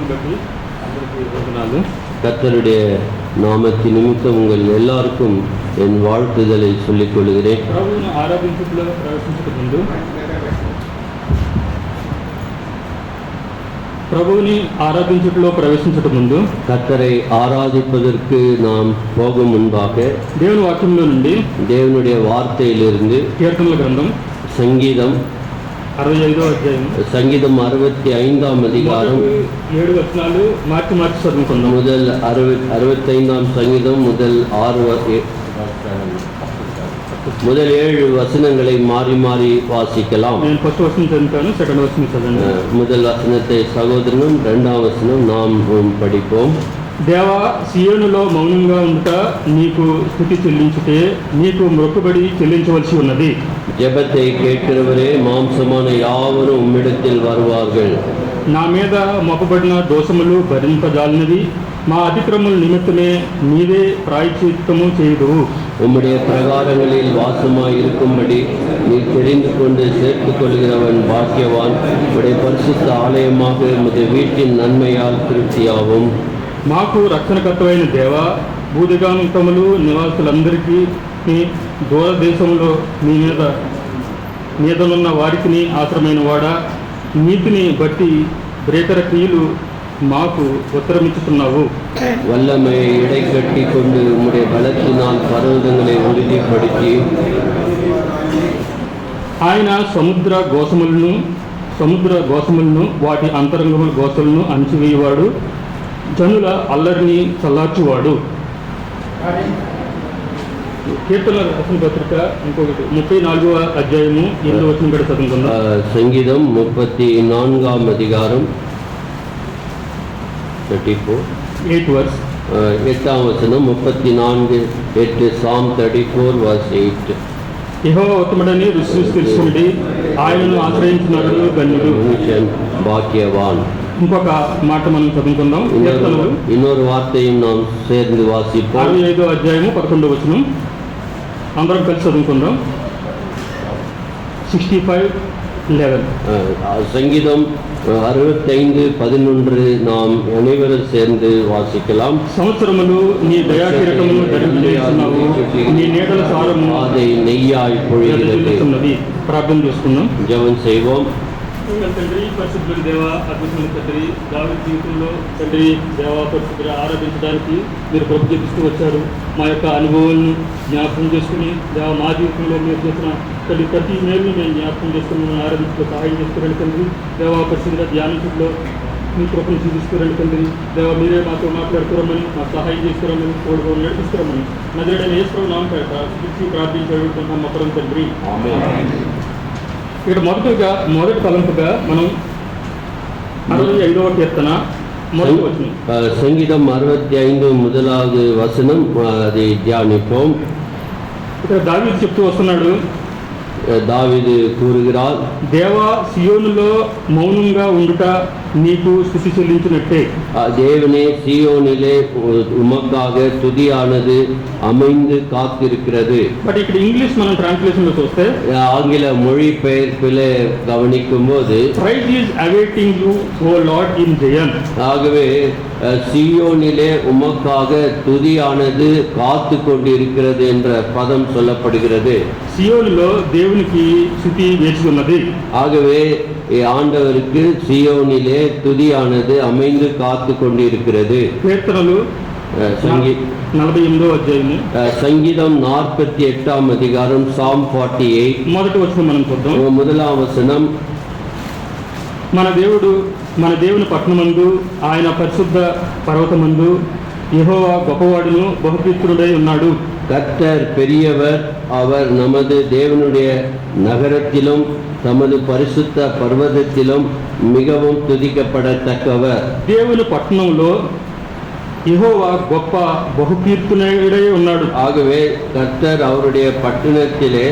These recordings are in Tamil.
బట్టి అందరికీ వందనాలు. கர்த்தருடைய நாமத்தின் நிமித்தம் உங்கள் எல்லாருக்கும் என் வாழ்த்துதலை சொல்லிக் கொள்கிறேன். ప్రభువును ఆరాధించుటలో ప్రవేశించక ముందు கர்த்தரை ஆராதிப்பதற்கு நாம் போகும் முன்பாக దేవుని వాక్యంలో నుండి தேவனுடைய வார்த்தையிலிருந்து కీర్తనల గ్రంథం சங்கீதம் 65వ అధ్యాయం சங்கீதம் 65ஆம் அதிகாரம் 7 వచనాలు మార్చి చదువుకుందాం. முதல் 65ஆம் சங்கீதம் முதல் 7 வசனங்களை மாறி மாறி வாசிக்கலாம். నేను ఫస్ట్ వచనం చదువుతాను, సెకండ్ వచనం చదవండి. முதல் வசனத்தை சகோதரனும் இரண்டாம் வசனம் நாம் படிப்போம். దేవా, సియోనులో మౌనంగా ఉండుట నీకు స్తుతి చెల్లించుటే నీకు మొక్కుబడి చెల్లించవలసి ఉన్నది. ஜெபத்தை கேட்கிறவரே, மாம்சமான யாவரும் உம்மிடத்தில் வருவார்கள். నా మీద మోపబడిన దోషములు భరింపజాలినవి, మా అతిక్రమముల నిమిత్తమే నీవే ప్రాయశ్చిత్తము చేయుదువు. உம்முடைய பிரகாரங்களில் வாசமாய் இருக்கும்படி நீ தெரிந்து கொண்டு சேர்த்துக் கொள்கிறவன் பாக்கியவான். உடைய பரிசுத்த ஆலயமாக உமது வீட்டின் நன்மையால் திருப்தியாகும். మాకు రక్షణకర్తమైన దేవా, భూదిగాంతములు నివాసులందరికీ దూరదేశంలో నీ మీదనున్న వారికి ఆశ్రమైన వాడా, నీతిని బట్టి బ్రేకర క్రియలు మాకు ఉత్తరమిచ్చుతున్నావు. வல்லமை இடை கட்டி கொண்டு உம்முடைய பலத்தினால் பர்வதங்களை உறுதிப்படுத்தி ఆయన సముద్ర గోసములను వాటి అంతరంగముల గోసలను అణచివేయవాడు, జనుల అల్లరిని చల్లార్చువాడు. కీర్తనల రచన పత్రిక ఇంకొకటి 34వ అధ్యాయము 8వ వచనం కూడా చదువుకుందాం. సంగీతం 34ஆம் அதிகாரம் 8 verse 8ஆம் வசனம் 34:8 Psalm 34 verse 8. యెహోవా ఉత్తముడని రుచి తెలుసుకుండి, ఆయనను ఆశ్రయించినడు ధన్యుడు. பாக்கியவான். ఇంకొక మాట మనం చదువుకుందాం. இன்னொரு வார்த்தையும் நாம் சேர்ந்து வாசிப்போம். 65వ అధ్యాయము 11వ వచనం అందరం కలిసి చదువుకుందాం. 65:11 சங்கீதம் 65:11 நாம் அனைவரும் சேர்ந்து வாசிக்கலாம். సంవత్సరములు నీ దయాకిరీటమును ధరించుచున్నావు, నీ నీడల సారము அதை நெய்யாய் பொழிகிறது. ప్రార్థన చేసుకుందాం, ஜெபம் செய்வோம். తండ్రి, పరిశుద్ధుల దేవా, అద్భుతమైన తండ్రి, దావీదు జీవితంలో తండ్రి దేవా పరిశుద్ధులు ఆరాధించడానికి మీరు కృప చూపిస్తూ వచ్చారు. మా యొక్క అనుభవాలను జ్ఞాపకం చేసుకుని దేవా, మా జీవితంలో మీరు చేసిన తండ్రి ప్రతి మేలును మేము జ్ఞాపకం చేసుకుని మనం ఆరాధించుకో సహాయం చేసుకురండి తండ్రి. దేవా పరిశుద్ధుల ధ్యానించడంలో మీ కృపను చూపిస్తురండి తండ్రి. దేవా, మీరే మాతో మాట్లాడుకోరమని, మాకు సహాయం చేసుకురమని, తోడుగా నడిపిస్తారమని నజరేయుడైన యేసు నామమున ప్రార్థించుకుంటున్నాం మా పరమ తండ్రి. ఇక్కడ మొదటి తలంపుగా మనం 65వ కీర్తన మొదటి వచనం, సంగీతం 65 முதலாவது வசனம், அதை தியானிப்போம். ఇక్కడ దావీదు చెప్తూ వస్తున్నాడు. దావీదు கூறுகிறார், దేవా, సియోనులో మౌనంగా ఉండుట నీకు స్తుతి చెల్లించినట్టే. தேவனே, சியோனிலே உமக்காக துதியானது அமைந்து காத்திருக்கிறது. బట్ ఇక్కడ ఇంగ్లీష్ మనం ట్రాన్స్లేషన్ లో చూస్తే ஆங்கில மொழிபெயர்ப்பில் கவனிக்கும் போது prize is awaiting you O Lord in Zion. ஆகவே சியோனிலே உமக்காக துதியானது காத்து கொண்டிருக்கிறது என்ற பதம் சொல்லப்படுகிறது. సియోనులో దేవునికి స్తుతి వేచి ఉన్నది. ஆகவே ஆண்டவருக்கு சியோனிலே துதியானது அமைந்து காத்து கொண்டிருக்கிறது. కీర్తనలు 48వ అధ్యాయము சங்கீதம் 48ஆம் அதிகாரம் Psalm 48 మొదటి వచనం మనం చూద్దాం. முதலாம் வசனம், మన దేవుని పట్టణమందు, ఆయన పరిశుద్ధ పర్వతమందు యెహోవా గొప్పవాడును బహుకీర్తుడై ఉన్నాడు. கர்த்தர் பெரியவர், அவர் நமது தேவனுடைய நகரத்திலும் தமது பரிசுத்த பர்வதத்திலும் மிகவும் துதிக்கப்படத்தக்கவர். దేవుని పట్టణంలో యెహోవా గొప్ప బహుకీర్తుడై ఉన్నాడు. ஆகவே கர்த்தர் அவருடைய பட்டணத்திலே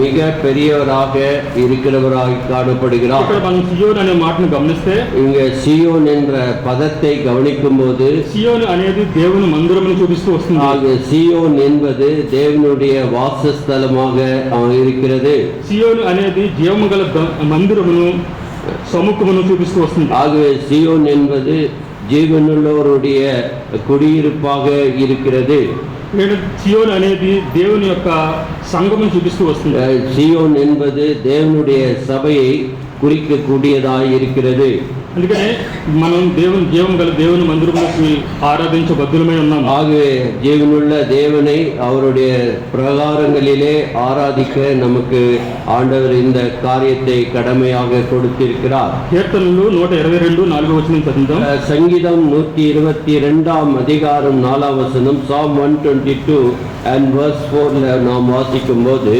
மிக பெரியவராக இருக்கிறவராக காணப்படுகிறார். ఇక్కడ మనం సియోన్ అనే మాటను గమనిస్తే, இங்க சியோன் என்ற பதத்தை கவனிக்கும் போது సియోన్ అనేది దేవుని మందిరమును చూపిస్తూ వస్తుంది. சியோன் என்பது தேவனுடைய வாசஸ்தலமாக இருக்கிறது. సియోన్ అనేది జీవము గల మందిరమును సముఖమును చూపిస్తూ వస్తుంది. ஆகவே சியோன் என்பது ஜீவனுள்ளோருடைய குடியிருப்பாக இருக்கிறது. సియోన్ అనేది దేవుని యొక్క సంఘమును చూపిస్తూ వస్తుంది. சியோன் என்பது தேவனுடைய சபையை குறிக்கக்கூடியதாய் இருக்கிறது. అందుకనే మనం జీవం గల దేవుని మందిరంలోకి ఆరాధించే బద్దులమై ఉన్నాం. ஆகவே ஜீவனுள்ள தேவனை அவருடைய பிரகாரங்களிலே ஆராதிக்க நமக்கு ஆண்டவர் இந்த காரியத்தை கடமையாக கொடுத்திருக்கிறார். கீர்த்தனలు 122 4వ వచనం చదువుదాం. சங்கீதம் 122 அதிகாரம் 4వ வசனம், Psalm 122 and verse 4 நாம் வாசிக்கும்போது,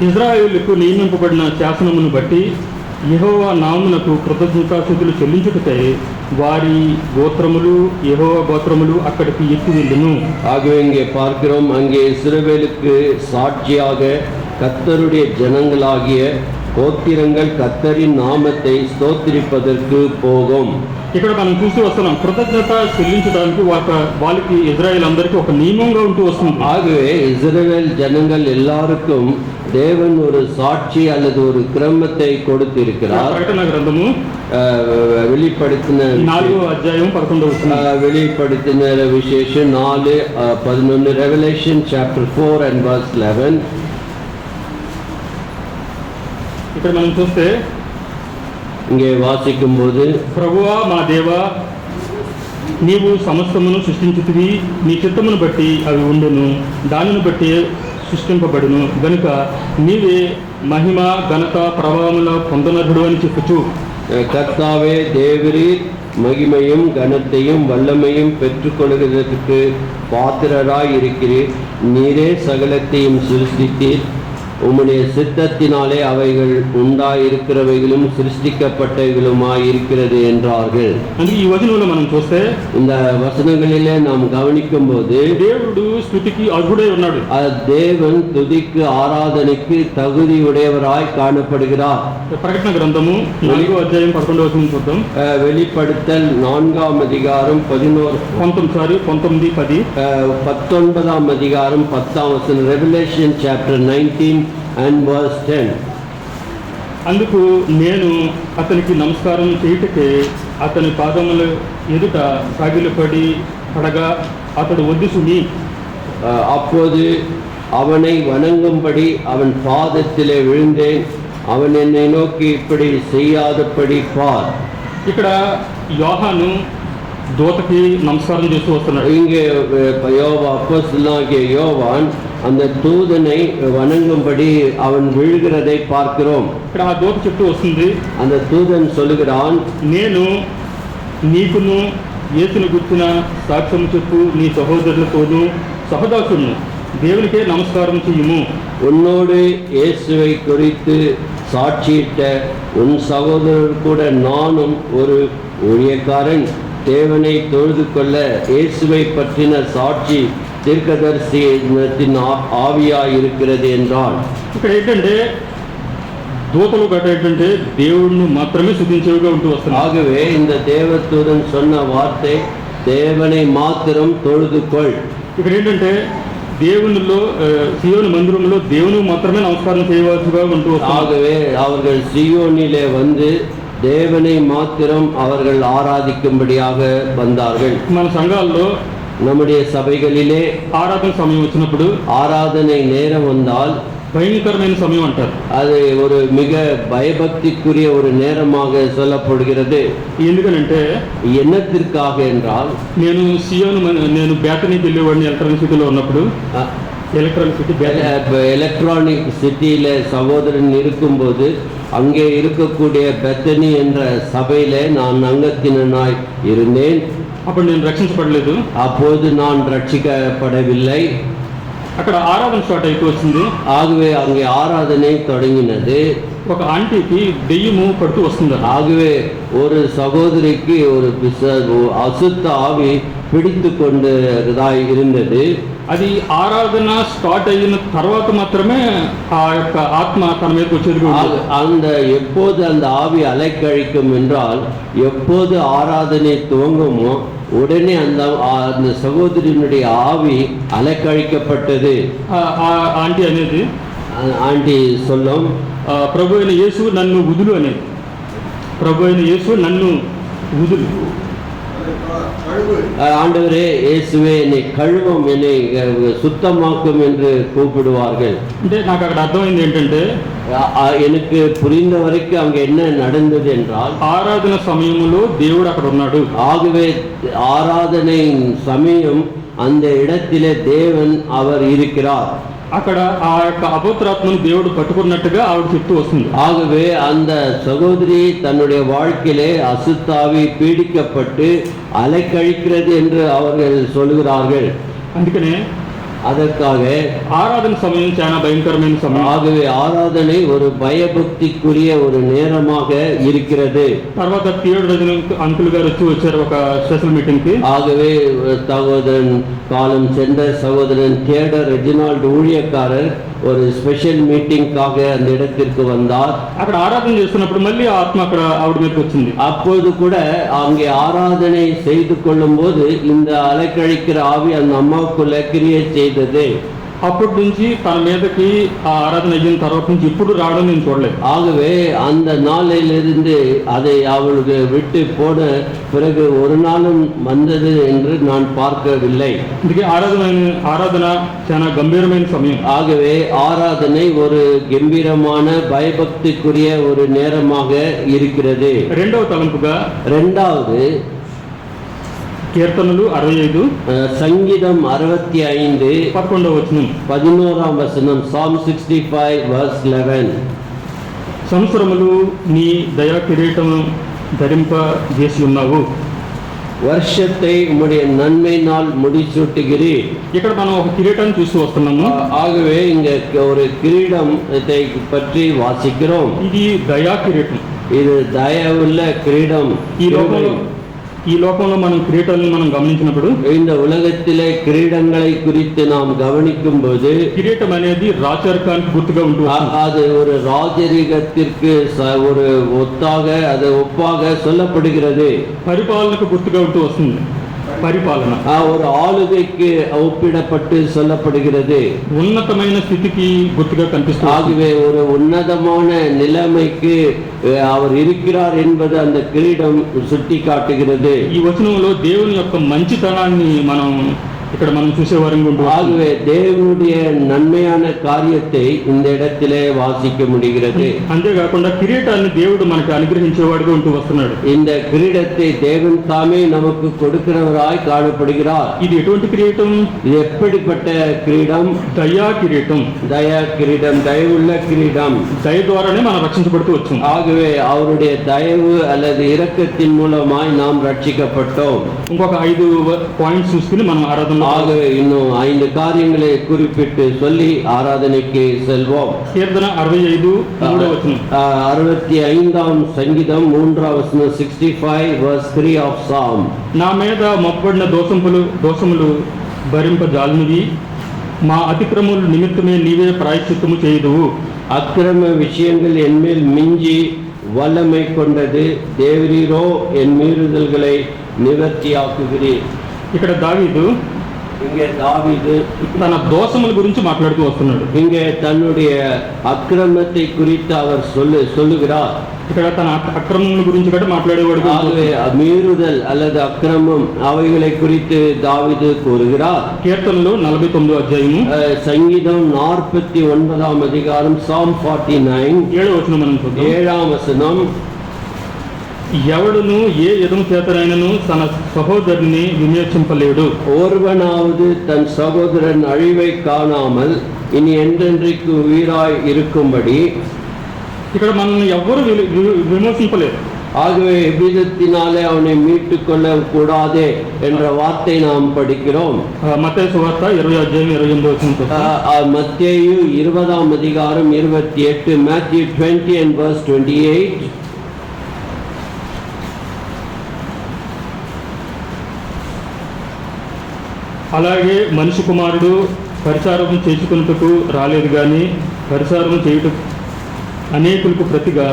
ఇజ్రాయేలుకు నియమింపబడిన శాసనమును బట్టి యెహోవా నామమునకు కృతజ్ఞతాస్తుతులు చెల్లించుటకై వారి గోత్రములు యెహోవా గోత్రములు అక్కడికి ఎత్తి వెళ్ళును. ஆகவே இங்கே பார்க்கிறோம், அங்கே இஸ்ரவேலுக்கு சாட்சியாக கர்த்தருடைய ஜனங்களாகிய கோத்திரங்கள் கர்த்தரின் நாமத்தை ஸ்தோத்திரிப்பதற்கு போகும். ఇక్కడ మనం చూస్తూ వస్తున్నాం, కృతజ్ఞత చెల్లించడానికి వాళ్ళకి ఇజ్రాయేల్ అందరికీ ఒక నియమంగా ఉంటూ వస్తుంది. ஆகவே இஸ்ரவேல் ஜனங்கள் எல்லாருக்கும் தேவன் ஒரு சாட்சி அல்லது ஒரு கிரமத்தை கொடுத்திருக்கிறார். ప్రకటన గ్రంథము வெளிப்படுத்தின 4వ అధ్యాయం 11వ వచనం. வெளிப்படுத்தின விசேஷம் 4:11, ரெவலேஷன் chapter 4 and verse 11. ఇక్కడ మనం చూస్తే இங்கே வாசிக்கும்போது, ప్రభువా మా దేవా, నీవు సమస్తమును సృష్టించుతివి, నీ చిత్తమును బట్టి అవి ఉండును, దానిని బట్టి సృష్టింపబడును గనుక నీవే మహిమ ఘనత ప్రభావముల పొందనరుడు అని చెప్పుచు, கர்த்தாவே தேவரீர் மகிமையும் கனத்தையும் வல்லமையும் பெற்றுக்கொள்கிறதற்கு பாத்திரராய் இருக்கிறீர். நீரே சகலத்தையும் சிருஷ்டித்தீர். உம்முடைய சித்தத்தினாலே அவைகள் உண்டாயிருக்கிறவைகளும் சிருஷ்டிக்கப்பட்டவைகளுமாய் இருக்கிறது என்றார்கள். అందుకే ఈ వచనంలో మనం చూస్తే, இந்த வசனங்களிலே நாம் கவனிக்கும் போது, దేవుడు స్తుతికి అర్హుడై ఉన్నాడు. தேவன் துதிக்கு ஆராதனைக்கு தகுதியுடையவராய் காணப்படுகிறார். ప్రకటన గ్రంథము 4వ అధ్యాయం 11వ వచనం చూద్దాం. வெளிப்படுத்தல் 4ஆம் அதிகாரம் 19 10 19ஆம் அதிகாரம் 10ஆம் வசனம், ரெவலேஷன் சாப்டர் 19 and verse 10. అందుకు నేను అతనికి నమస్కారం చేయుటకే అతని పాదముల ఎదుట సాగిలపడి పడగా అతడు ఒద్దుసుని, அப்போது அவனை வணங்கும்படி அவன் பாதத்திலே விழுந்தேன். அவன் என்னை நோக்கி, இப்படி செய்யாதபடி பார். ఇక్కడ యోహాను దూతకి నమస్కారం చేస్తూ వస్తున్నాడు. இங்கே அப்போஸ்தலனாகிய யோவான் அந்த தூதனை வணங்கும்படி அவன் விழுகிறதை பார்க்கிறோம். ఇక్కడ ఆ దూత చెప్తూ వస్తుంది, அந்த தூதன் சொல்லுகிறான், నేను నీకును యేసును గుర్చిన సాక్ష్యం చెప్పు నీ సహోదరులతోనూ సహదాసును దేవునికే నమస్కారం చెయ్యుము. உன்னோடு இயேசுவை குறித்து சாட்சியிட்ட உன் சகோதரர் கூட நானும் ஒரு ஊழியக்காரன். தேவனை தொழுது கொள்ள இயேசுவை பற்றின சாட்சி தீர்க்கதரிசனத்தின் ஆவியாய் இருக்கிறது என்றான். ఇక్కడ ఏంటంటే దూతలు గట్ట ఏంటంటే దేవుణ్ణి మాత్రమే స్తుతించేవిగా ఉంటూ వస్తున్నారు. ஆகவே இந்த தேவதூதன் சொன்ன வார்த்தை, தேவனை மாத்திரம் தொழுது கொள். ఇక్కడ ఏంటంటే దేవునిలో సియోను మందిరంలో దేవుని మాత్రమే నమస్కారం చేయవలసిగా ఉంటూ వస్తున్నారు. ஆகவே அவர்கள் சியோனிலே வந்து தேவனை மாத்திரம் அவர்கள் ஆராதிக்கும்படியாக வந்தார்கள். మన సంఘాల్లో நம்முடைய சபைகளிலே ఆరాధన సమయం వచ్చినప్పుడు, ஆராதனை நேரம் வந்தால் భయంకరమైన సమయం అంటారు. அது ஒரு மிக பயபக்திக்குரிய ஒரு நேரமாக சொல்லப்படுகிறது. ఎందుకనంటే என்னத்திற்காக என்றால், నేను బేతనీకి వెళ్ళేవాడిని ఎలక్ట్రానిక్ సిటీలో ఉన్నప్పుడు. எலக்ட்ரானிக் சிட்டியில சகோதரன் இருக்கும்போது அங்கே இருக்கக்கூடிய பெத்தனி என்ற சபையில நான் அங்கத்தினனாய் இருந்தேன். అప్పుడు నేను రక్షించబడలేదు. அப்போது நான் ரட்சிக்கப்படவில்லை. అక్కడ ఆరాధన స్టార్ట్ అయిపోయి వచ్చింది. ஆகவே அங்கே ஆராதனை தொடங்கினது. ఒక ఆంటీకి దెయ్యము పడుతూ వస్తుంది. ஆகவே ஒரு சகோதரிக்கு ஒரு அசுத்த ஆவி பிடித்து கொண்டதாய் இருந்தது. అది ఆరాధన స్టార్ట్ అయిన తర్వాత మాత్రమే ఆ యొక్క ఆత్మ తన మీదకి వచ్చేది. அந்த எப்போது அந்த ஆவி அலைக்கழிக்கும் என்றால், எப்போது ஆராதனை துவங்குமோ உடனே அந்த சகோதரியினுடைய ஆவி அலைக்கழிக்கப்பட்டது. ఆంటీ అనేది, ஆண்டி சொல்லும், ప్రభు అయిన యేసు నన్ను వదులు అనేది. ప్రభు అయిన యేసు నన్ను వదులు, ஆண்டவரே இயேசுவே என்னை கழுவும், என்னை சுத்தமாக்கும் என்று கூப்பிடுவார்கள். అంటే నాకు అక్కడ అర్థమైంది ఏంటంటే, எனக்கு புரிந்த வரைக்கும் அங்க என்ன நடந்தது என்றால், ఆరాధన సమయంలో దేవుడు అక్కడ ఉన్నాడు. ஆகவே ஆராதனை சமயம் அந்த இடத்திலே தேவன் அவர் இருக்கிறார். అక్కడ ఆ యొక్క అపవిత్రాత్మను దేవుడు పట్టుకున్నట్టుగా ఆవిడ చెప్తూ వస్తుంది. ஆகவே அந்த சகோதரி தன்னுடைய வாழ்க்கையிலே அசுத்தாவி பீடிக்கப்பட்டு அலைக்கழிக்கிறது என்று அவர்கள் சொல்கிறார்கள். అందుకనే அதற்காக ఆరాధన సమయం చాలా భయంకరమైన సమయం. ஆகவே ஆராதனை ஒரு பயபக்திக்குரிய ஒரு நேரமாக இருக்கிறது. తర్వాత థియోడర్ అంకుల్ గారు వచ్చారు ఒక స్పెషల్ మీటింగ్ కి. ஆகவே சகோதரன் காலம் சென்ற சகோதரன் தியோடர் ரெஜினால்ட் ஊழியக்காரர் ஒரு ஸ்பெஷல் மீட்டிங்காக அந்த இடத்திற்கு வந்தார். అక్కడ ఆరాధన చేస్తున్నప్పుడు మళ్ళీ ఆత్మ అక్కడ ఆవిడ మీదకి వచ్చింది. அப்போது கூட அங்கே ஆராதனை செய்து கொள்ளும் போது இந்த அலைக்கழிக்கிற ஆவி அந்த அம்மாவுக்குள்ள கிரியை செய்தது. అప్పటి నుంచి తన మీదకి ఆ ఆరాధన అయిన తర్వాత నుంచి ఇప్పుడు రావడం నేను చూడలేదు. ஆகவே அந்த நாளிலிருந்து அதை அவளுக்கு விட்டு போன பிறகு ஒரு நாளும் வந்தது என்று நான் பார்க்கவில்லை. అందుకే ఆరాధన చాలా గంభీరమైన సమయం. ஆகவே ஆராதனை ஒரு கம்பீரமான பயபக்திக்குரிய ஒரு நேரமாக இருக்கிறது. రెండవ తలంపుగా இரண்டாவது కీర్తనలు 65 சங்கீதம் 65 11వ వచనం. 11ஆம் வசனம். Psalm 65 verse 11. సంవత్సరములు నీ దయా కిరీటం ధరింప చేసి ఉన్నావు. வருஷத்தை உம்முடைய நன்மையினால் முடிசூட்டுகிறீர். ఇక్కడ మనం ఒక కిరీటాన్ని చూస్తూ వస్తున్నాము. ஆகவே இங்க ஒரு கிரீடத்தை பற்றி வாசிக்கிறோம். ఇది దయా కిరీటం. இது தயவுள்ள கிரீடம். ఈ లోకంలో మనం కిరీటాలను మనం గమనించినప్పుడు, இந்த உலகத்திலே கிரீடங்களை குறித்து நாம் கவனிக்கும் போது, కిరీటం అనేది రాచరికానికి గుర్తుగా ఉంటుంది. அது ஒரு ராஜரிகத்திற்கு ஒரு ஒப்பாக சொல்லப்படுகிறது. పరిపాలనకు గుర్తుగా ఉంటూ వస్తుంది. పరిపాలన ஒரு ஆளுகைக்கு ஒப்பிடப்பட்டு சொல்லப்படுகிறது. ఉన్నతమైన స్థితికి గుర్తుగా కనిపిస్తుంది. ஆகவே ஒரு ఉన్నதமான நிலைமைக்கு அவர் இருக்கிறார் என்பது அந்த கிரீடம் சுட்டி காட்டுகிறது. ఈ వచనంలో దేవుని యొక్క మంచితనాన్ని ఇక్కడ మనం చూసేవారంగా ఉంటుంది. ஆகவே தேவனுடைய நன்மையான காரியத்தை இந்த இடத்திலே வாசிக்க முடிகிறது. అంతేకాకుండా కిరీటాన్ని దేవుడు మనకు అనుగ్రహించేవాడుగా ఉంటూ వస్తున్నాడు. இந்த கிரீடத்தை தேவன் தாமே நமக்கு கொடுக்கிறவராய் காணப்படுகிறார். ఇది ఎటువంటి కిరీటం? இது எப்படிப்பட்ட கிரீடம்? దయా కిరీటం. தயா கிரீடம், தயவுள்ள கிரீடம். దయ ద్వారానే మనం రక్షించబడుతూ వచ్చాం. ஆகவே அவருடைய தயவு அல்லது இரக்கத்தின் மூலமாய் நாம் ரட்சிக்கப்பட்டோம். ఇంకొక 5 పాయింట్స్ చూసుకుని మనం ఆరాధన. ஆகவே இன்னும் 5 காரியங்களை குறிப்பிட்டு சொல்லி ஆராதனைக்கு செல்வோம். కీర్తన 65 3వ వచనం. 65ஆம் சங்கீதம் 3వ வசனம். 65 verse 3 of Psalm. నా మీద మోపబడిన దోషములు భరింపజాలనివి, మా అతిక్రమముల నిమిత్తమే నీవే ప్రాయశ్చిత్తము చేయుదువు. அக்கிரம விஷயங்கள் என்மேல் மிஞ்சி வல்லமை கொண்டது, தேவரீரோ என் மீறுதல்களை நிவர்த்தியாக்குகிறீர். ఇక్కడ దావీదు இங்கே தாவீது తన దోషముల గురించి మాట్లాడుతూ వస్తున్నాడు. இங்கே தன்னுடைய அக்கிரமத்தை குறித்து அவர் சொல்லுகிறார். ఇక్కడ తన అక్రమముల గురించి కూడా మాట్లాడేవాడు. ஆகவே மீறுதல் அல்லது அக்கிரமம் அவைகளை குறித்து தாவீது கூறுகிறார். కీర్తనలు 49వ అధ్యాయము சங்கீதம் 49ஆம் அதிகாரம். Psalm 49 7వ వచనం మనం చూద్దాం. 7ஆம் வசனம். ఎవడును ఏ ఎదము చేతనైనను తన సహోదరుని విమోచింపలేడు. ஒருவனாவது தன் சகோதரன் அழிவை காணாமல் இனி என்றென்றைக்கு உயிராய் இருக்கும்படி. ఇక్కడ మనల్ని ఎవ్వరు విమోచింపలేరు. ஆகவே எவ்விதத்தினாலே அவனை மீட்டுக் கொள்ள கூடாதே என்ற வார்த்தை நாம் படிக்கிறோம். మత్తయి సువార్త 20వ అధ్యాయం 28వ వచనం. மத்தேயு 20ஆம் அதிகாரம் 28. Matthew 20 and verse 28. అలాగే మనిషి కుమారుడు పరిచారం చేసుకున్నట్టుకు రాలేదు, కానీ పరిచారం చేయుట అనేకులకు ప్రతిగా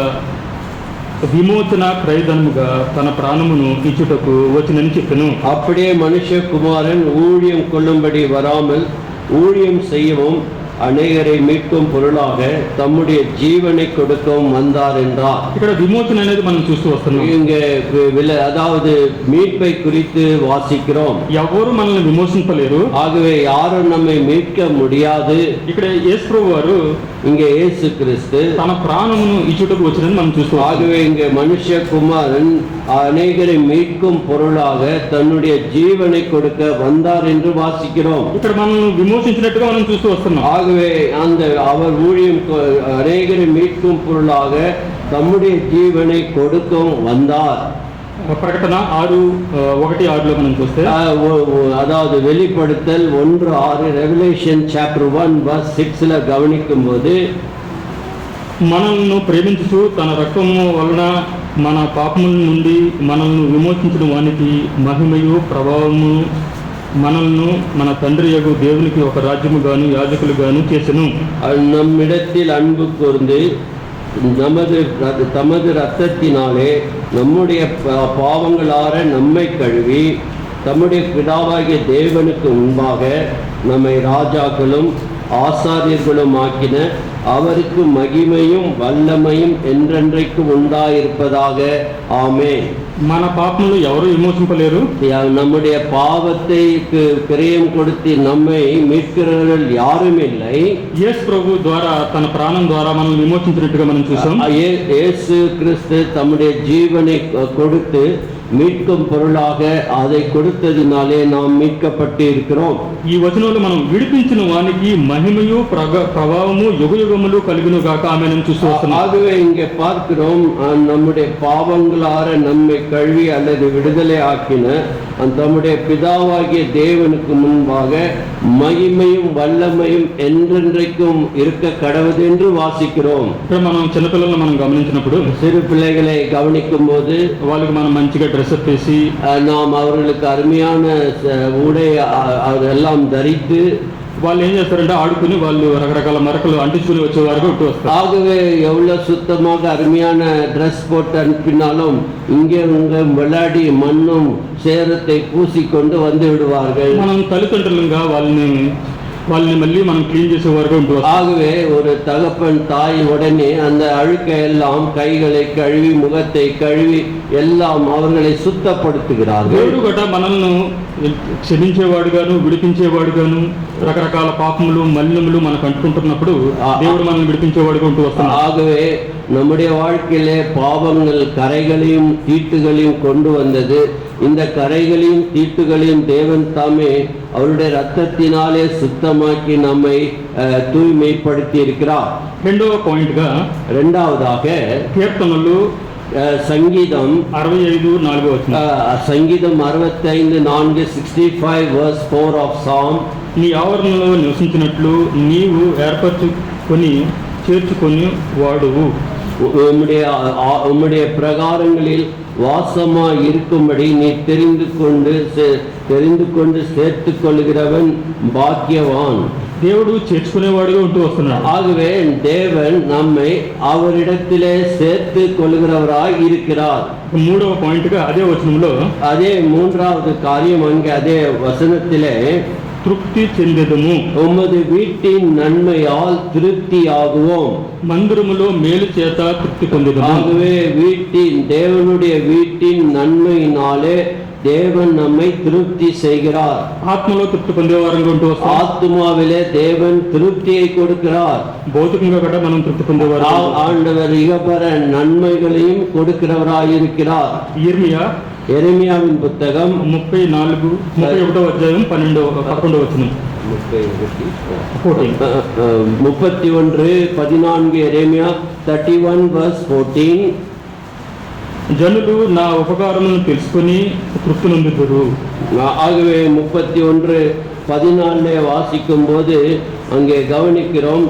విమోచన క్రయధనముగా తన ప్రాణమును ఇచ్చుటకు వచ్చినని చెప్పెను. அப்படியே மனுஷகுமாரன் ஊழியம் கொள்ளும்படி வராமல் ஊழியம் செய்யவும் அநேகரை மீட்கும் பொருளாக தம்முடைய ஜீவனை கொடுக்கவும் வந்தார் என்றார். ఇక్కడ విమోచన అనేది మనం చూస్తూ వస్తున్నాం. இங்கே அதாவது மீட்பை குறித்து வாசிக்கிறோம். ఎవరు మనల్ని విమోచింపలేరు. ஆகவே யாரும் நம்மை மீட்க முடியாது. ఇక్కడ యేసు ప్రభు వారు இங்கே இயேசு கிறிஸ்து తన ప్రాణమును ఇచ్చుటకు వచ్చినని మనం చూస్తూ. ஆகவே இங்கே மனுஷகுமாரன் அநேகரை மீட்கும் பொருளாக தன்னுடைய ஜீவனை கொடுக்க வந்தார் என்று வாசிக்கிறோம். ఇక్కడ మనల్ని విమోచించినట్టుగా మనం చూస్తూ వస్తున్నాం. ஆகவே அந்த அவர் ஊழியம் அநேகரை மீட்கும் பொருளாக தம்முடைய ஜீவனை கொடுக்கும் வந்தார். ప్రకటన 6:1-6 మనం చూస్తే அதாவது வெளிப்படுத்தல் 1:6 ரெவலேஷன் சாப்டர் 1:6 கவனிக்கும் போது మనల్ని ప్రేమించుచు తన రక్తము వలన మన పాపముల నుండి మనల్ని విమోచించడం వానికి మహిమయు ప్రభావము మనల్ని మన తండ్రి యగు దేవునికి ఒక రాజ్యము గాను యాజకులు గాను చేసెను. நம்மிடத்தில் அன்பு கூர்ந்து தமது இரத்தத்தினாலே நம்முடைய பாவங்களார நம்மை கழுவி தம்முடைய பிதாவாகிய தேவனுக்கு முன்பாக நம்மை ராஜாக்களும் ஆசாரியர்களும் ஆக்கின அவருக்கு மகிமையும் வல்லமையும் என்றென்றைக்கு உண்டாயிருப்பதாக. ஆமென். మన పాపములు ఎవరు విమోచింపలేరు. நம்முடைய பாவத்தை கிரயம் கொடுத்து நம்மை மீட்கிறவர்கள் யாரும் இல்லை. యేసు ప్రభు ద్వారా తన ప్రాణం ద్వారా మనల్ని విమోచించినట్టుగా మనం చూసాం. இயேசு கிறிஸ்து தம்முடைய ஜீவனை கொடுத்து மீட்கும் பொருளாக அதை கொடுத்ததினாலே நாம் மீட்கப்பட்டு இருக்கிறோம். ఈ వచనంలో మనం విడిపించిన వానికి మహిమయు ప్రభావము యుగయుగములు కలుగును గాక ఆమేన్ చూస్తూ వస్తున్నాం. ஆகவே இங்கே பார்க்கிறோம் நம்முடைய பாவங்களார நம்மை கழுவி அல்லது விடுதலை ஆக்கின தம்முடைய பிதாவாகிய தேவனுக்கு முன்பாக மகிமையும் வல்லமையும் என்றென்றைக்கும் இருக்க கடவுது என்று வாசிக்கிறோம். మనం చిన్నపిల్లలను మనం గమనించినప్పుడు சிறு பிள்ளைகளை கவனிக்கும் போது వాళ్ళకి మనం మంచిగా డ్రెస్ అప్ వేసి நாம் அவர்களுக்கு அருமையான உடை எல்லாம் தரித்து వాళ్ళు ఏం చేస్తారంటే ఆడుకుని వాళ్ళు రకరకాల మరకలు అంటించుకుని వచ్చేవారు ఇటు వస్తారు. ஆகவே எவ்வளவு சுத்தமாக அருமையான ட்ரெஸ் போட்டு அனுப்பினாலும் இங்கே விளையாடி மண்ணும் சேரத்தை பூசிக்கொண்டு வந்து விடுவார்கள். మనం తల్లిదండ్రులుగా వాళ్ళని మళ్ళీ మనం క్లీన్ చేసేవారు ఉంటుంది. ஆகவே ஒரு தகப்பன் தாய் உடனே அந்த அழுக்கை எல்லாம் கைகளை கழுவி முகத்தை கழுவி எல்லாம் அவர்களை சுத்தப்படுத்துகிறார்கள். దేవుడు గట మనల్ని క్షమించేవాడుగాను విడిపించేవాడుగాను రకరకాల పాపములు మలినములు మనకు అంటుకుంటున్నప్పుడు దేవుడు మనల్ని విడిపించేవాడుగా ఉంటూ వస్తున్నాడు. ஆகவே நம்முடைய வாழ்க்கையிலே பாவங்கள் கரைகளையும் தீட்டுகளையும் கொண்டு வந்தது. இந்த கரைகளையும் தீட்டுகளையும் தேவன் தாமே அவருடைய ரத்தத்தினாலே சுத்தமாக்கி நம்மை தூய்மைப்படுத்தி இருக்கிறார். రెండవ పాయింట్ గా இரண்டாவதாக కీర్తనలు சங்கீதம் 65:4 சங்கீதம் 65:4 65 verse 4 of Psalm. నీ ఆవరణలో నివసించినట్లు నీవు ఏర్పరచుకొని చేర్చుకొని వాడువు. உம்முடைய பிரகாரங்களில் வாசமா இருக்கும்படி நீ தெரிந்து கொண்டு சேர்த்து கொள்கிறவன் பாக்கியவான். దేవుడు చేర్చుకునేవాడుగా ఉంటూ వస్తున్నాడు. ஆகவே தேவன் நம்மை அவரிடத்திலே சேர்த்து கொள்கிறவராய் இருக்கிறார். మూడవ పాయింట్ గా అదే వచనంలో அதே மூன்றாவது காரியம் அங்கே அதே வசனத்திலே తృప్తి చెందెదము. உமது வீட்டின் நன்மையால் திருப்தியாகுவோம். మందిరములో మేలు చేత తృప్తి పొందెదము. ஆகவே தேவனுடைய வீட்டின் நன்மையினாலே தேவன் நம்மை திருப்தி செய்கிறார். ఆత్మలో తృప్తి పొందేవారంగా ఉంటూ వస్తాం. ஆத்மாவிலே தேவன் திருப்தியை கொடுக்கிறார். భౌతికంగా కూడా మనం తృప్తి పొందేవారు. ஆண்டவர் இகபர நன்மைகளையும் கொடுக்கிறவராய் இருக்கிறார். எரேமியாவின் புத்தகம் 31వ అధ్యాయం 11వ వచనం 31:14 எரேமியா 31 verse 14. జనులు నా ఉపకారములను తెలుసుకుని తృప్తి నొందుదురు. ஆகவே 31:14 வாசிக்கும் போது அங்கே கவனிக்கிறோம்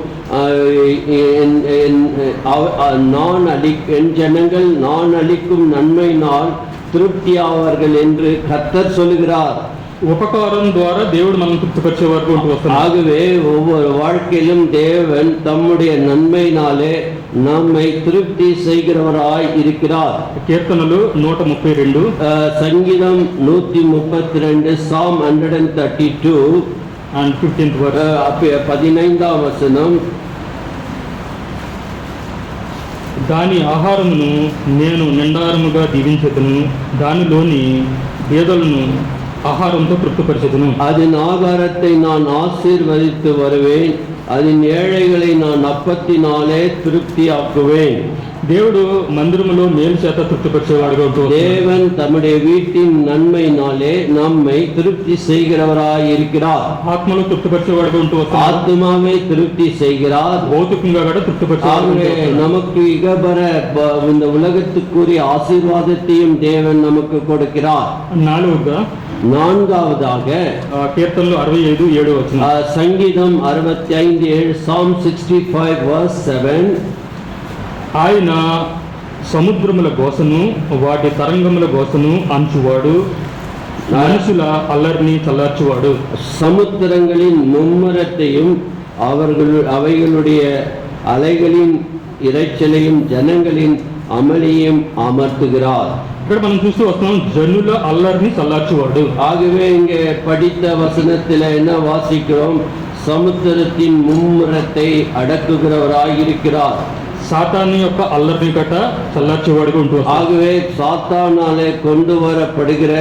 என் ஜனங்கள் நான் அளிக்கும் நன்மையினால் திருப்தியாவார்கள் என்று கர்த்தர் சொல்லுகிறார். ఉపకారం ద్వారా దేవుడు మనం తృప్తిపరిచే వరకు వస్తున్నాడు. ஆகவே ஒவ்வொரு வாழ்க்கையிலும் தேவன் தம்முடைய நன்மையினாலே நம்மை திருப்தி செய்கிறவராய் இருக்கிறார். కీర్తనలు 132 சங்கீதம் 132 Psalm 132 and 15th verse. 15ஆம் வசனம். దాని ఆహారమును నేను నిండారముగా దీవించెదను, దానిలోని పేదలను ஆகாரம்తో తృప్తిపరిచెదను. அதன் ஆகாரத்தை நான் ஆசீர்வதித்து வருவேன், அதன் ஏழைகளை நான் அப்பத்தினாலே திருப்தியாக்குவேன். దేవుడు మందిరములో మేలు చేత తృప్తిపరిచేవాడుగా ఉంటాడు. தேவன் தம்முடைய வீட்டின் நன்மையினாலே நம்மை திருப்தி செய்கிறவராய் இருக்கிறார். ఆత్మలో తృప్తిపరిచేవాడుగా ఉంటూ వస్తాడు. ஆத்மாவை திருப்தி செய்கிறார். భౌతికంగా కూడా తృప్తిపరిచేవాడుగా நமக்கு இகபர இந்த உலகத்துக்குரிய ஆசீர்வாதத்தையும் தேவன் நமக்கு கொடுக்கிறார். நான்காவதாக கீர்த்தனలు 65:7 வசனம். சங்கீதம் 65:7, Psalm 65 verse 7. ఆయన సముద్రముల గోసను వాటి తరంగముల గోసను అంచువాడు, మనుషుల అల్లరిని చల్లార్చువాడు. சமுத்திரங்களின் மும்முரத்தையும் அவைகளுடைய அலைகளின் இரைச்சலையும் ஜனங்களின் அமளியும் அமர்த்துகிறார். ఇక్కడ మనం చూస్తూ వస్తున్నాం, జనుల అల్లరిని చల్లార్చువాడు. ஆகவே இங்கே படித்த வசனத்தில் என்ன வாசிக்கிறோம்? சமுத்திரத்தின் மும்முரத்தை அடக்குகிறவராய் இருக்கிறார். சாத்தானி యొక్క అల్లరిని కట్ట చల్లార్చేవాడుగా ఉంటూ వస్తాడు. ஆகவே சாத்தானாலே கொண்டு வரப்படுகிற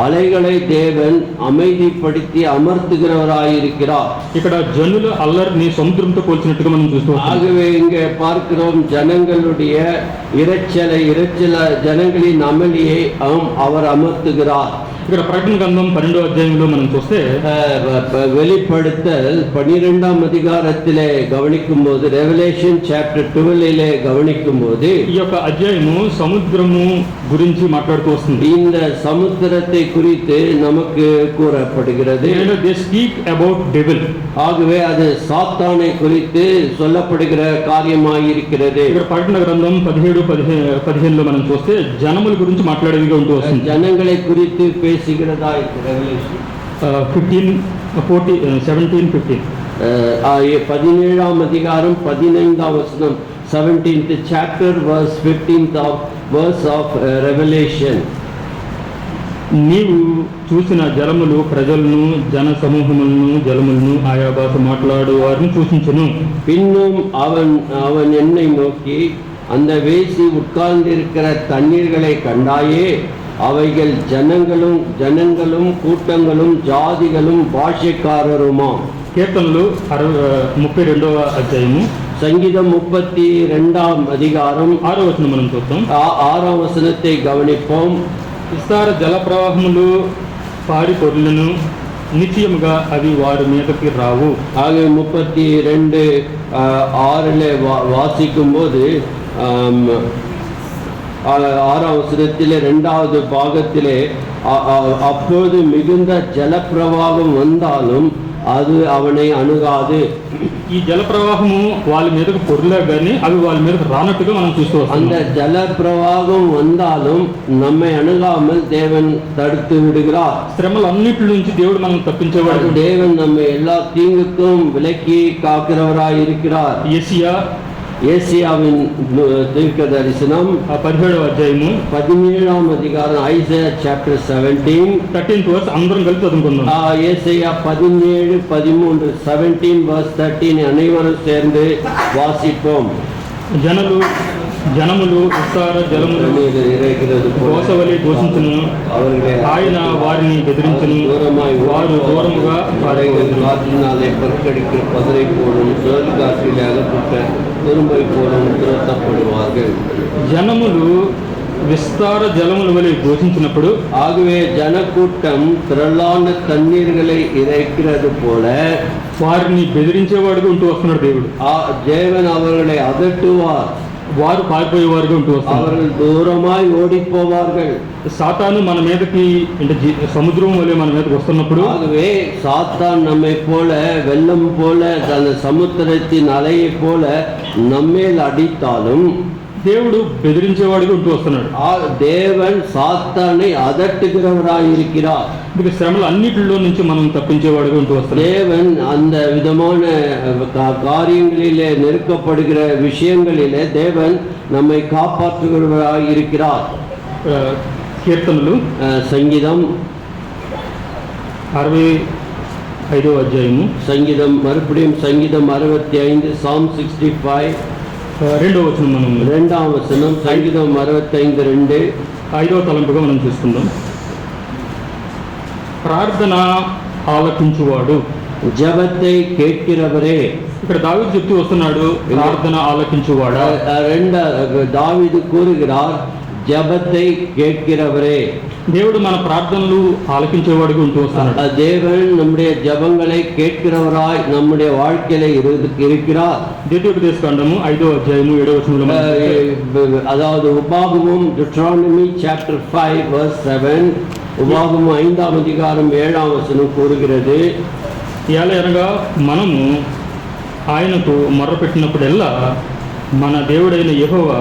அலைகளை தேவன் அமைதிப்படுத்தி அமர்த்துகிறவராய் இருக்கிறார். ఇక్కడ జనుల అల్లరిని సముద్రంతో పోల్చినట్టుగా మనం చూస్తూ వస్తాం. ஆகவே இங்கே பார்க்கிறோம், ஜனங்களுடைய இரைச்சல ஜனங்களின் அமளியை அவர் அமர்த்துகிறார். ఇక్కడ ప్రకటన గ్రంథం 12వ అధ్యాయంలో మనం చూస్తే வெளிப்படுத்தல் 12ஆம் அதிகாரத்திலே கவனிக்கும் போது, ரெவலேஷன் சாப்டர் 12 கவனிக்கும் போது ఈ యొక్క అధ్యాయము సముద్రము గురించి మాట్లాడుతూ వస్తుంది. இந்த சமுத்திரத்தை குறித்து நமக்கு கூறப்படுகிறது. they speak about devil. ஆகவே அது சாத்தானை குறித்து சொல்லப்படுகிற காரியமாய் இருக்கிறது. ఇక్కడ ప్రకటన గ్రంథం 17:15లో మనం చూస్తే జనముల గురించి మాట్లాడేదిగా ఉంటూ వస్తుంది. ஜனங்களை குறித்து பேசுகிறதா ரெவலேஷன் 17:15. 17ஆம் அதிகாரம் 15ஆம் வசனம், 17th chapter verse 15th verse of Revelation. నీవు చూసిన జలములు ప్రజలను, జన సమూహములను, జలములను, ఆయా భాష మాట్లాడు వారిని సూచించును. பின்னும் அவன் என்னை நோக்கி, அந்த வேசி உட்கார்ந்திருக்கிற தண்ணீர்களை கண்டாயே, அவைகள் ஜனங்களும் கூட்டங்களும் ஜாதிகளும் பாஷைக்காரருமா. కీర్తనలు 32వ అధ్యాయము, சங்கீதம் 32ஆம் அதிகாரம் 6వ వచనం మనం చూద్దాం. 6ஆம் வசனத்தை கவனிப்போம். విస్తార జల ప్రవాహములు పారి పొర్లను, నిశ్చయముగా అవి వారి మీదకి రావు. ஆகவே 32:6 வாசிக்கும் போது 6ஆம் வசனத்திலே 2வது பாகத்திலே, அப்போது மிகுந்த ஜலப்பிரவாகம் வந்தாலும் அது அவனை அணுகாது. ఈ జల ప్రవాహము వాళ్ళ మీదకు పొరలే కానీ అవి వాళ్ళ మీదకు రానట్టుగా మనం చూస్తూ వస్తాం. அந்த ஜல பிரவாகம் வந்தாலும் நம்மை அணுகாமல் தேவன் தடுத்து விடுகிறார். శ్రమలన్నిటి నుంచి దేవుడు మనం తప్పించేవాడు. தேவன் நம்மை எல்லா தீங்குக்கும் விலக்கி காக்கிறவராய் இருக்கிறார். ஏசியாவின் தீர்க்க தரிசனம் 17వ అధ్యాయము 17ஆம் அதிகாரம், ஐசையா சாப்டர் 17 13th verse అందరం కలిసి చదువుకుందాం. ஏசாயா 17:13 17 verse 13 அனைவரும் சேர்ந்து வாசிப்போம். జనములు విస్తార జలములు గోసవలి ఘోషించును, ఆయన వారిని బెదిరించును, వారు దూరముగా காற்றினாலே பற்கடிக்க பதரை போடும், சுழல் காற்றிலே அகப்பட்ட துரும்பை போடும் துரத்தப்படுவார்கள். జనములు విస్తార జలముల వలె ఘోషించినప్పుడు, ஆகவே ஜனக்கூட்டம் திரளான தண்ணீர்களை இறைக்கிறது போல వారిని బెదిరించేవాడుగా ఉంటూ వస్తున్నాడు దేవుడు. தேவன் அவர்களை அதட்டுவார். వారు పారిపోయేవారుగా ఉంటూ వస్తారు. அவர்கள் தூரமாய் ஓடி போவார்கள். సాతాను మన మీదకి అంటే సముద్రం వలె మన మీదకి వస్తున్నప్పుడు, ஆகவே சாத்தான் நம்மை போல வெள்ளம் போல அந்த சமுத்திரத்தின் அலையை போல நம்மேல் அடித்தாலும் దేవుడు బెదిరించేవాడుగా ఉంటూ వస్తున్నాడు. தேவன் சாத்தானை அதட்டுகிறவராய் இருக்கிறார். இந்த శ్రమల అన్నిటిలో నుంచి మనం తప్పించేవాడుగా ఉంటూ వస్తున్నాడు. தேவன் அந்த விதமான காரியங்களிலே நெருக்கப்படுகிற விஷயங்களிலே தேவன் நம்மை காப்பாற்றுகிறவராய் இருக்கிறார். కీర్తనలు சங்கீதம் 5వ అధ్యాయము சங்கீதம் மறுபடியும் சங்கீதம் 65 Psalm 65 2వ వచనం మనం இரண்டாம் வசனம் சங்கீதம் 65:2 5వ తలంపుగా మనం చూసుకుందాం. ప్రార్థన ఆలకించువాడు. ஜெபத்தை கேட்கிறவரே. ఇక్కడ దావీదు చెప్తూ వస్తున్నాడు, ప్రార్థన ఆలకించువాడా. தாவீது கூறுகிறார், ஜெபத்தை கேட்கிறவரே. దేవుడు మన ప్రార్థనలు ఆలకించేవాడిగా ఉంటూ వస్తున్నాడు. தேவன் நம்முடைய ஜெபங்களை கேட்கிறவராய் நம்முடைய வாழ்க்கையில இருக்கிறார். ద్వితీయోపదేశకాండము 5వ అధ్యాయము 7వ వచనంలో, அதாவது உபாகமம் Deuteronomy chapter 5 verse 7, உபாகமம் 5ஆம் அதிகாரம் 7ஆம் வசனம் கூறுகிறது, ఎలా అనగా మనము ఆయనకు మొర్రపెట్టినప్పుడెల్లా మన దేవుడైన యెహోవా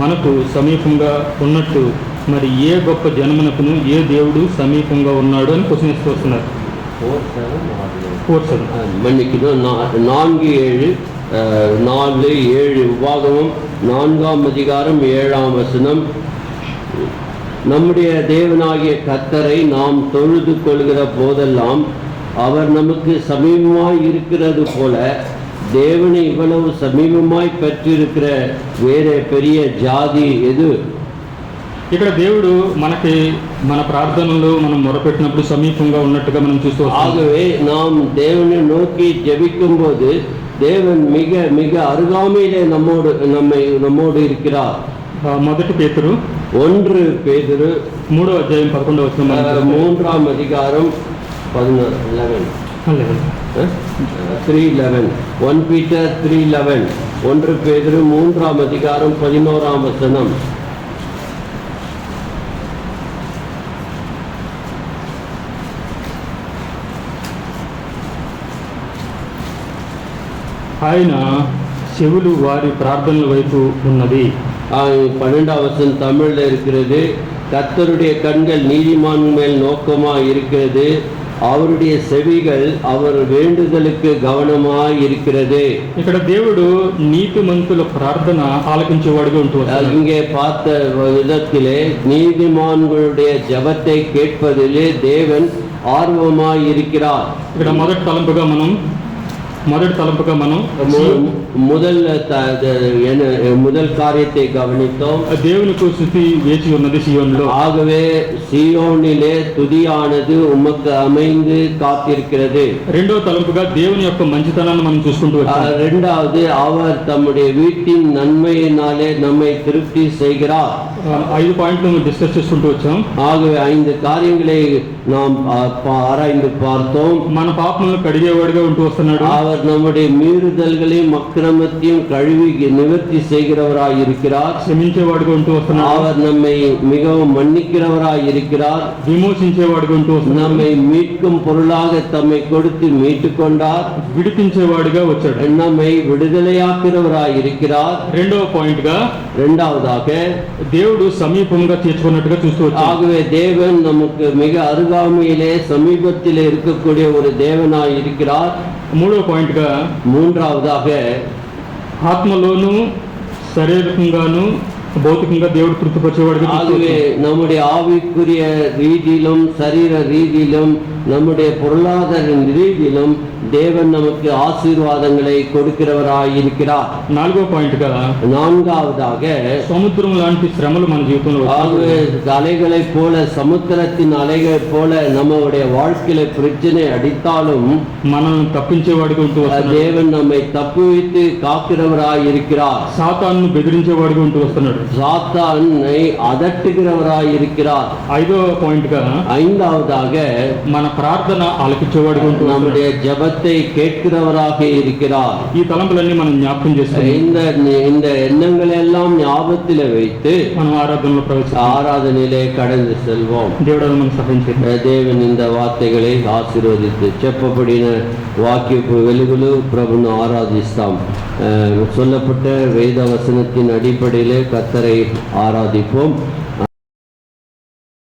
మనకు సమీపంగా ఉన్నట్టు మరి ఏ గొప్ప జనమునకును ఏ దేవుడు సమీపంగా ఉన్నాడు అని క్వశ్చన్ ఇస్తూ వస్తున్నారు. 4:7 மன்னிக்கணும், 4:7 உபாகமம் 4ஆம் அதிகாரம் 7ஆம் வசனம், நம்முடைய தேவனாகிய கர்த்தரை நாம் தொழுது கொள்கிற போதெல்லாம் அவர் நமக்கு சமீபமாய் இருக்கிறது போல தேவனை இவ்வளவு சமீபமாய் பெற்றிருக்கிற வேற பெரிய ஜாதி எது? ఇక్కడ దేవుడు మనకి మన ప్రార్థనలు మనం మొరపెట్టినప్పుడు సమీపంగా ఉన్నట్టుగా మనం చూస్తూ వస్తాం. ஆகவே நாம் தேவனை நோக்கி ஜெபிக்கும் போது தேவன் மிக மிக அருகாமையிலே நம்மோடு இருக்கிறார். మొదటి పేతురు 1 பேதுரு 3వ అధ్యాయం 11వ వచనం, 3ஆம் அதிகாரம் 11 3:11 1 Peter 3:11 1 பேதுரு 3ஆம் அதிகாரம் 11ஆம் வசனம், ఆయన చెవులు వారి ప్రార్థనల వైపు ఉన్నది. 12ஆம் வசனம் தமிழ்ல இருக்கிறது, கர்த்தருடைய கண்கள் நீதிமான் மேல் நோக்கமாய் இருக்கிறது, அவருடைய செவிகள் அவர் வேண்டுதலுக்கு கவனமாய் இருக்கிறது. ఇక్కడ దేవుడు నీతిమంతుల ప్రార్థన ఆలకించేవాడుగా ఉంటూ వస్తున్నాడు. இங்கே பார்த்த விதத்திலே நீதிமான்களுடைய ஜெபத்தை கேட்பதிலே தேவன் ஆர்வமாய் இருக்கிறார். ఇక్కడ మొదటి తలంపుగా మనం முதல் காரியத்தை கவனித்தோம். దేవునికి స్తుతి వేచి ఉన్నది సియోనులో. ஆகவே சியோனிலே துதியானது உமக்கு அமைந்து காத்திருக்கிறது. రెండో తలంపుగా దేవుని యొక్క మంచితనాన్ని మనం చూసుకుంటూ వచ్చాం. இரண்டாவது, அவர் தம்முடைய வீட்டின் நன்மையினாலே நம்மை திருப்தி செய்கிறார். 5 పాయింట్లు డిస్కస్ చేసుకుంటూ వచ్చాం. ஆகவே 5 காரியங்களை நாம் ஆராய்ந்து பார்த்தோம். మన పాపములను కడిగేవాడిగా ఉంటూ వస్తున్నాడు. அவர் நம்முடைய மீறுதல்களையும் அக்கிரமத்தையும் கழுவி நிவர்த்தி செய்கிறவராய் இருக்கிறார். క్షమించేవాడిగా ఉంటూ వస్తున్నాడు. அவர் நம்மை மிகவும் மன்னிக்கிறவராய் இருக்கிறார். విమోచించేవాడిగా ఉంటూ వస్తున్నాడు. நம்மை மீட்கும் பொருளாக தம்மை கொடுத்து மீட்டுக் கொண்டார். విడిపించేవాడిగా వచ్చాడు. நம்மை விடுதலையாக்குறவராய் இருக்கிறார். రెండవ పాయింట్ గా இரண்டாவதாக దేవుడు సమీపంగా చేర్చుకున్నట్టుగా చూస్తూ వచ్చాడు. ஆகவே தேவன் நமக்கு மிக அருகாமையிலே சமீபத்திலே இருக்கக்கூடிய ஒரு தேவனாய் இருக்கிறார். మూడవ పాయింట్ గా மூன்றாவதாக ఆత్మలోను శారీరకంగాను భౌతికంగా దేవుడు తృప్తిపరిచేవాడిగా. ஆகவே நம்முடைய ஆவிக்குரிய ரீதியிலும் சரீர ரீதியிலும் நம்முடைய பொருளாதார ரீதியிலும் தேவன் நமக்கு ஆசீர்வாதங்களை கொடுக்கிறவராய் இருக்கிறார். నాలుగో పాయింట్ గా நான்காவதாக సముద్రం లాంటి శ్రమలు మన జీవితంలో ஆகவே அலைகளை போல சமுத்திரத்தின் அலைகள் போல நம்முடைய வாழ்க்கையில பிரச்சனை அடித்தாலும் మనల్ని తప్పించేవాడిగా ఉంటూ వస్తున్నాడు. தேவன் நம்மை தப்புவித்து காக்கிறவராய் இருக்கிறார். సాతాను బెదిరించేవాడిగా ఉంటూ వస్తున్నాడు. சாத்தானை அதட்டுகிறவராய் இருக்கிறார். 5వ పాయింట్ గా ஐந்தாவதாக మన ప్రార్థన ఆలకించేవాడిగా ఉంటూ நம்முடைய ஜெபத்தை கேட்கிறவராக இருக்கிறார். ఈ తలంపులన్నీ మనం జ్ఞాపకం చేసుకుని இந்த எண்ணங்களை எல்லாம் ஞாபகத்தில் வைத்து మనం ఆరాధనలో ஆராதனையிலே கடந்து செல்வோம். దేవుడు మనకు సహాయం చేయండి. தேவன் இந்த వార్తகளை ఆశీర్వదించి చెప్పబడిన వాక్యపు వెలుగులు ప్రభును ఆరాధిస్తాం. சொல்லப்பட்ட வேத வசனத்தின் அடிப்படையிலே கர்த்தரை ஆராதிப்போம்.